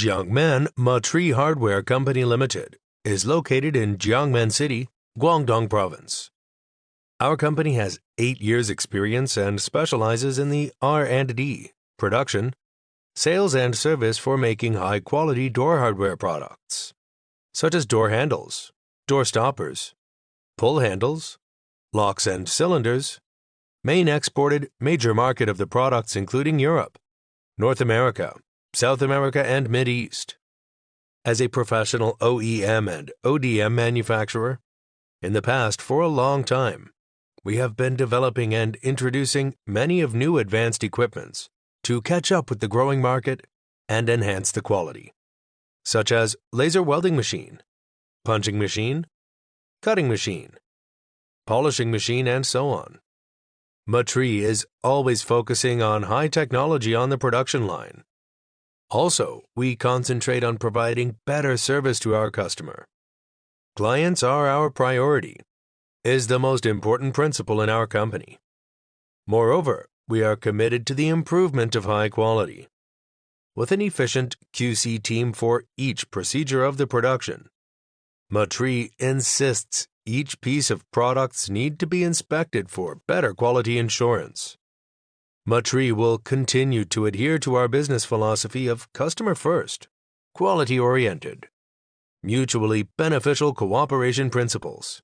Jiangmen Marchry Hardware Company Limited is located in Jiangmen City, Guangdong Province. Our company has 8 years' experience and specializes in the R&D, production, sales and service for making high-quality door hardware products, such as door handles, door stoppers, pull handles, locks and cylinders. Main exported major market of the products including Europe, North America, South America, and Mid-East. As a professional OEM and ODM manufacturer, in the past for a long time, we have been developing and introducing many of new advanced equipments to catch up with the growing market and enhance the quality, such as laser welding machine, punching machine, cutting machine, polishing machine, and so on. Marchry is always focusing on high technology on the production line. Also, we concentrate on providing better service to our customer. Clients are our priority, is the most important principle in our company. Moreover, we are committed to the improvement of high quality. With an efficient QC team for each procedure of the production, Marchry insists each piece of products need to be inspected for better quality assurance. Marchry will continue to adhere to our business philosophy of customer first, quality-oriented, mutually beneficial cooperation principles,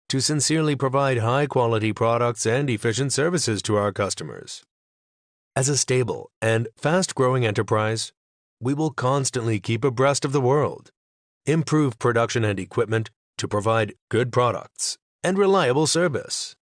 to sincerely provide high-quality products and efficient services to our customers. As a stable and fast-growing enterprise, we will constantly keep abreast of the world, improve production and equipment to provide good products and reliable service.